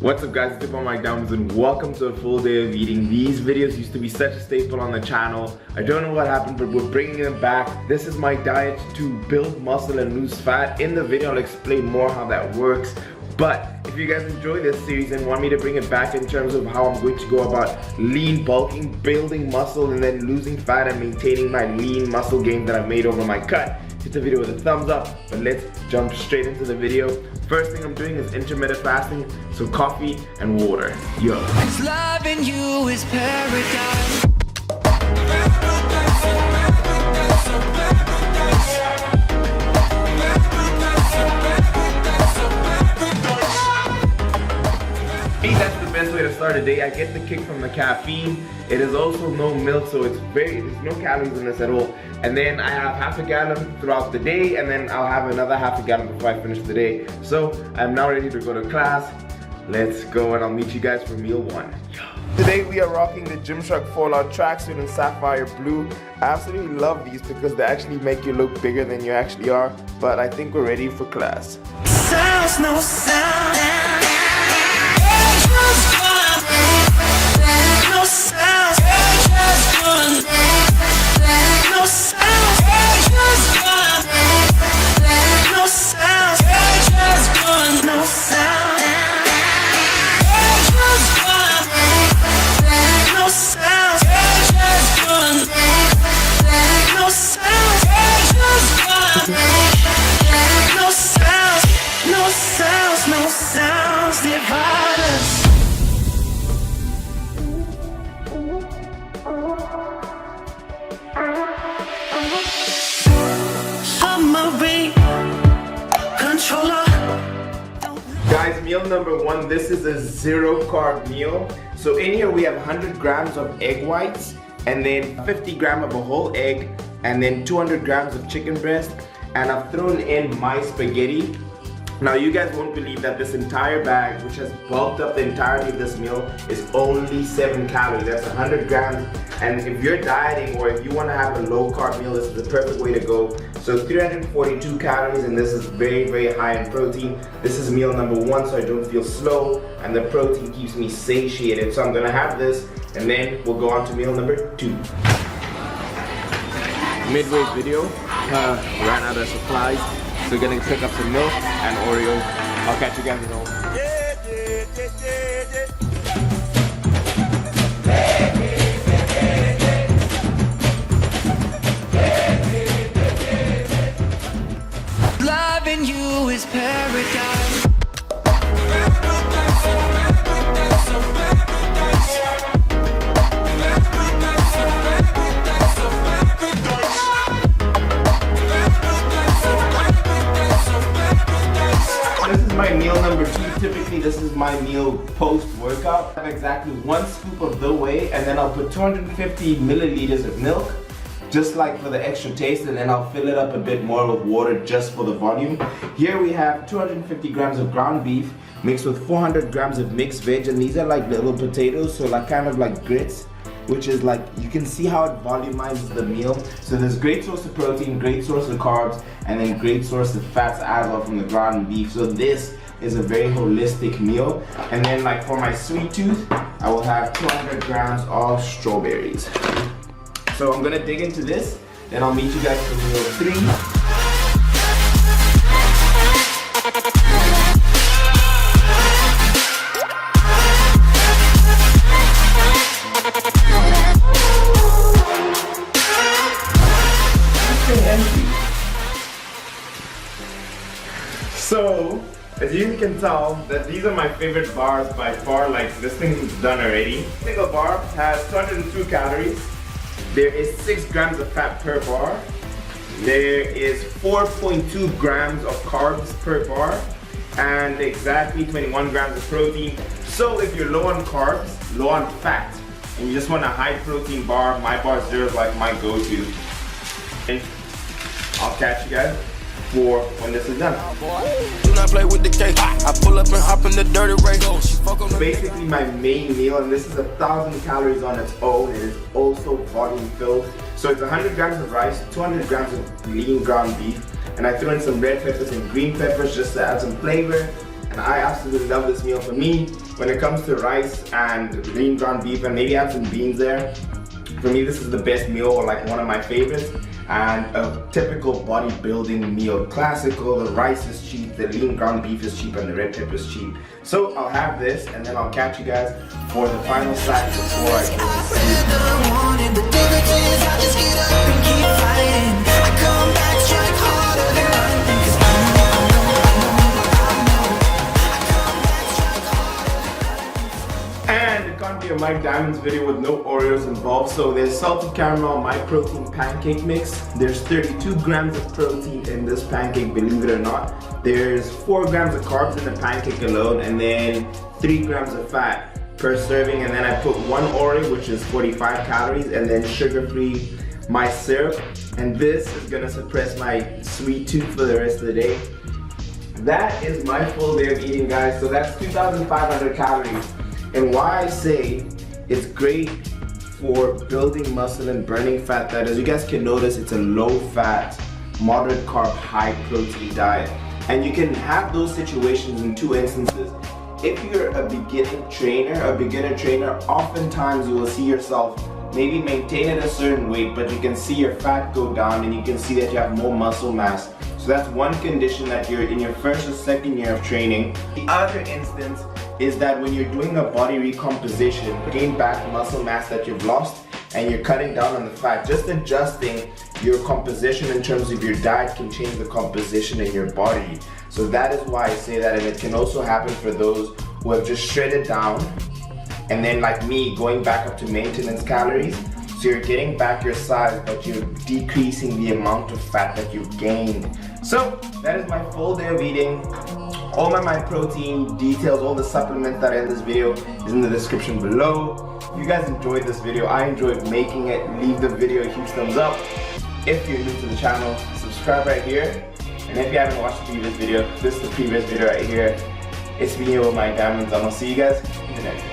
What's up guys, it's Mike Downs and welcome to a full day of eating. These videos used to be such a staple on the channel. I don't know what happened, but we're bringing them back. This is my diet to build muscle and lose fat. In the video I'll explain more how that works. But if you guys enjoy this series and want me to bring it back in terms of how I'm going to go about lean bulking, building muscle, and then losing fat and maintaining my lean muscle gain that I've made over my cut, hit the video with a thumbs up. But let's jump straight into the video. First thing I'm doing is intermittent fasting, so coffee and water. Yo. Loving you is paradise. That's the best way to start a day. I get the kick from the caffeine. It is also no milk, so there's no calories in this at all. And then I have half a gallon throughout the day, and then I'll have another half a gallon before I finish the day. So I'm now ready to go to class. Let's go, and I'll meet you guys for meal one. Today we are rocking the Gymshark Fallout tracksuit in sapphire blue. I absolutely love these because they actually make you look bigger than you actually are. But I think we're ready for class. Sounds no sound. Guys, meal number one, this is a zero carb meal. So in here we have 100 grams of egg whites, and then 50 grams of a whole egg, and then 200 grams of chicken breast, and I've thrown in my spaghetti. Now you guys won't believe that this entire bag, which has bulked up the entirety of this meal, is only 7 calories. That's 100 grams. And if you're dieting or if you want to have a low carb meal, this is the perfect way to go. So 342 calories, and this is very, very high in protein. This is meal number one, so I don't feel slow, and the protein keeps me satiated. So I'm gonna have this, and then we'll go on to meal number two. Midway video, ran out of supplies. So we're gonna pick up some milk and Oreos. I'll catch you guys at home. Loving you is paradise. My meal number two. Typically this is my meal post-workout. I have exactly 1 scoop of the whey, and then I'll put 250 milliliters of milk, just like for the extra taste, and then I'll fill it up a bit more with water just for the volume. Here we have 250 grams of ground beef mixed with 400 grams of mixed veg, and these are like little potatoes, so like kind of like grits, which is like, you can see how it volumizes the meal. So there's great source of protein, great source of carbs, and then great source of fats as well from the ground beef. So this is a very holistic meal. And then like for my sweet tooth, I will have 200 grams of strawberries. So I'm gonna dig into this, then I'll meet you guys for meal three. So, as you can tell, that these are my favorite bars by far. Like, this thing is done already. A single bar has 202 calories. There is 6 grams of fat per bar. There is 4.2 grams of carbs per bar, and exactly 21 grams of protein. So if you're low on carbs, low on fat, and you just want a high protein bar, my bar zero is like my go-to. I'll catch you guys for when this is done. Do not play with the cake. I pull up and hop in the dirty race. Basically my main meal, and this is 1,000 calories on its own. It is also volume filled. So it's 100 grams of rice, 200 grams of lean ground beef, and I threw in some red peppers and green peppers just to add some flavor. And and I absolutely love this meal. For me, when it comes to rice and lean ground beef and maybe add some beans there, for me this is the best meal, or like one of my favorites. And a typical bodybuilding meal. Classical, the rice is cheap, the lean ground beef is cheap, and the red pepper is cheap. So I'll have this, and then I'll catch you guys for the final side before I go. And it can't be a Mike Diamonds video with no Oreos involved. So there's salted caramel, my protein pancake mix. There's 32 grams of protein in this pancake, believe it or not. There's 4 grams of carbs in the pancake alone, and then 3 grams of fat per serving. And then I put 1 Oreo, which is 45 calories, and then sugar-free my syrup. And this is gonna suppress my sweet tooth for the rest of the day. That is my full day of eating, guys. So that's 2,500 calories. And why I say it's great for building muscle and burning fat, that as you guys can notice, it's a low fat, moderate carb, high protein diet. And you can have those situations in 2 instances. If you're a beginner trainer, oftentimes you will see yourself maybe maintain at a certain weight, but you can see your fat go down and you can see that you have more muscle mass. So that's one condition that you're in your first or second year of training. The other instance is that when you're doing a body recomposition, gain back muscle mass that you've lost, and you're cutting down on the fat, just adjusting your composition in terms of your diet can change the composition in your body. So that is why I say that, and it can also happen for those who have just shredded down and then, like me, going back up to maintenance calories. So you're getting back your size, but you're decreasing the amount of fat that you've gained. So that is my full day of eating. All my protein details, all the supplements that are in this video is in the description below. If you guys enjoyed this video, I enjoyed making it, leave the video a huge thumbs up. If you're new to the channel, subscribe right here. And if you haven't watched the previous video, this is the previous video right here. It's me, Mike Diamonds, and I'll see you guys in the next video.